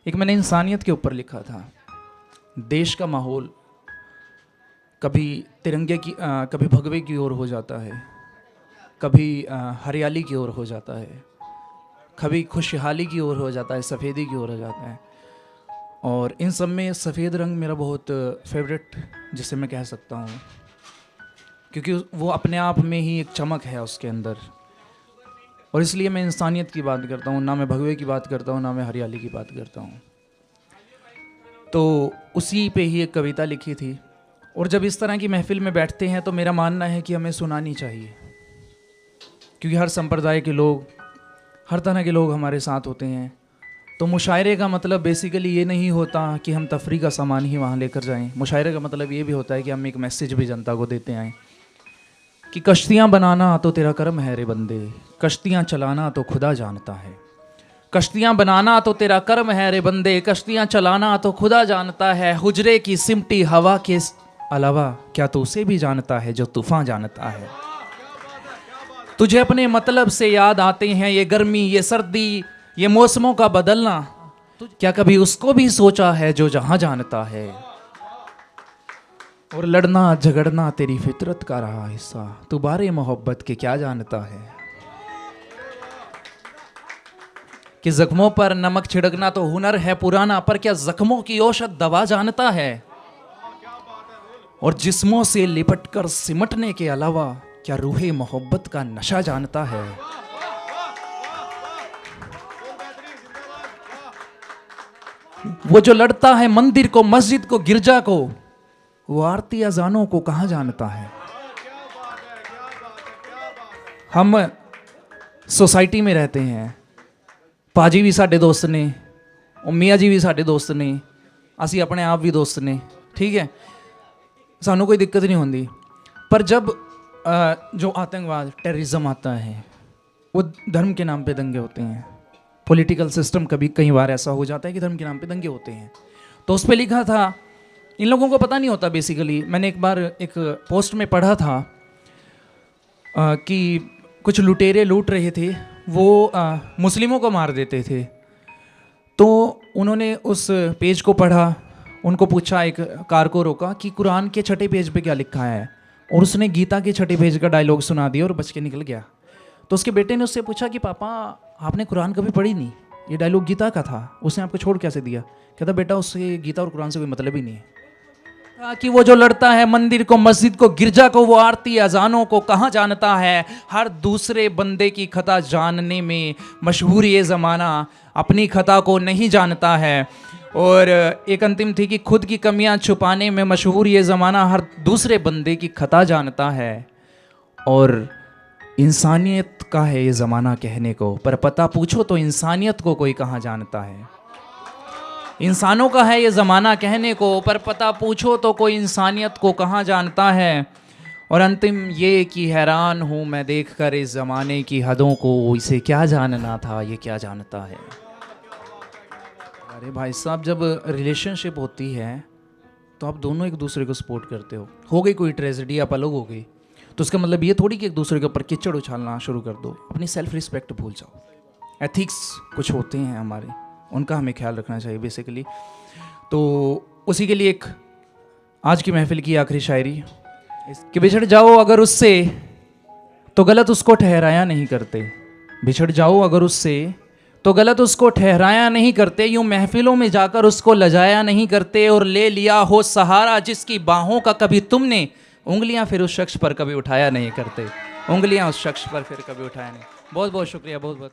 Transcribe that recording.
एक मैंने इंसानियत के ऊपर लिखा था। देश का माहौल कभी तिरंगे की कभी भगवे की ओर हो जाता है, कभी हरियाली की ओर हो जाता है, कभी खुशहाली की ओर हो जाता है, सफ़ेदी की ओर हो जाता है। और इन सब में सफ़ेद रंग मेरा बहुत फेवरेट जिसे मैं कह सकता हूँ, क्योंकि वो अपने आप में ही एक चमक है उसके अंदर। और इसलिए मैं इंसानियत की बात करता हूँ, ना मैं भगवे की बात करता हूँ, ना मैं हरियाली की बात करता हूँ। तो उसी पे ही एक कविता लिखी थी। और जब इस तरह की महफिल में बैठते हैं तो मेरा मानना है कि हमें सुनानी चाहिए, क्योंकि हर संप्रदाय के लोग, हर तरह के लोग हमारे साथ होते हैं। तो मुशायरे का मतलब बेसिकली ये नहीं होता कि हम तफरी का सामान ही वहाँ लेकर जाएं। मुशायरे का मतलब ये भी होता है कि हम एक मैसेज भी जनता को देते आएँ कि कश्तियाँ बनाना तो तेरा कर्म है रे बंदे, कश्तियाँ चलाना तो खुदा जानता है। कश्तियाँ बनाना तो तेरा कर्म है रे बंदे, कश्तियाँ चलाना तो खुदा जानता है। हुजरे की सिमटी हवा के अलावा क्या तू उसे भी जानता है जो तूफान जानता है। तुझे अपने मतलब से याद आते हैं ये गर्मी, ये सर्दी, ये मौसमों का बदलना, क्या कभी उसको भी सोचा है जो जहां जानता है। और लड़ना झगड़ना तेरी फितरत का रहा हिस्सा, तू बारे मोहब्बत के क्या जानता है। कि जख्मों पर नमक छिड़कना तो हुनर है पुराना, पर क्या जख्मों की औषध दवा जानता है। और जिस्मों से लिपटकर सिमटने के अलावा क्या रूहे मोहब्बत का नशा जानता है। वो जो लड़ता है मंदिर को, मस्जिद को, गिरजा को, वो आरती अजानों को कहां जानता है। हम सोसाइटी में रहते हैं, पाजी भी साडे दोस्त ने, और मियाँ जी भी साडे दोस्त ने, असी अपने आप भी दोस्त ने, ठीक है, सानू कोई दिक्कत नहीं होती। पर जब जो आतंकवाद, टेररिज्म आता है, वो धर्म के नाम पे दंगे होते हैं। पॉलिटिकल सिस्टम कभी कई बार ऐसा हो जाता है कि धर्म के नाम पे दंगे होते हैं। तो उस पर लिखा था, इन लोगों को पता नहीं होता बेसिकली। मैंने एक बार एक पोस्ट में पढ़ा था कि कुछ लुटेरे लूट रहे थे, वो मुस्लिमों को मार देते थे। तो उन्होंने उस पेज को पढ़ा, उनको पूछा, एक कार को रोका कि कुरान के छठे पेज पे क्या लिखा है, और उसने गीता के छठे पेज का डायलॉग सुना दिया और बच के निकल गया। तो उसके बेटे ने उससे पूछा कि पापा आपने कुरान कभी पढ़ी नहीं, ये डायलॉग गीता का था, उसने आपको छोड़ कैसे दिया। कहता बेटा उससे गीता और कुरान से कोई मतलब ही नहीं है। कि वो जो लड़ता है मंदिर को, मस्जिद को, गिरजा को, वो आरती अजानों को कहाँ जानता है। हर दूसरे बंदे की खता जानने में मशहूर ये ज़माना अपनी खता को नहीं जानता है। और एक अंतिम थी कि खुद की कमियां छुपाने में मशहूर ये ज़माना हर दूसरे बंदे की खता जानता है। और इंसानियत का है ये ज़माना कहने को, पर पता पूछो तो इंसानियत को कोई कहाँ जानता है। इंसानों का है ये ज़माना कहने को, पर पता पूछो तो कोई इंसानियत को कहाँ जानता है। और अंतिम ये कि हैरान हूँ मैं देखकर इस ज़माने की हदों को, इसे क्या जानना था ये क्या जानता है। अरे भाई साहब, जब रिलेशनशिप होती है तो आप दोनों एक दूसरे को सपोर्ट करते हो गई कोई ट्रेजेडी, आप अलग हो गई, तो उसका मतलब ये थोड़ी कि एक दूसरे के ऊपर कीचड़ उछालना शुरू कर दो। अपनी सेल्फ रिस्पेक्ट भूल जाओ। एथिक्स कुछ होते हैं हमारे, उनका हमें ख्याल रखना चाहिए बेसिकली। तो उसी के लिए एक आज की महफिल की आखिरी शायरी कि बिछड़ जाओ अगर उससे तो गलत उसको ठहराया नहीं करते। बिछड़ जाओ अगर उससे तो गलत उसको ठहराया नहीं करते। यूं महफिलों में जाकर उसको लजाया नहीं करते। और ले लिया हो सहारा जिसकी बाहों का कभी तुमने, उंगलियां फिर उस शख्स पर कभी उठाया नहीं करते। उंगलियां उस शख्स पर फिर कभी उठाया नहीं। बहुत बहुत शुक्रिया, बहुत बहुत।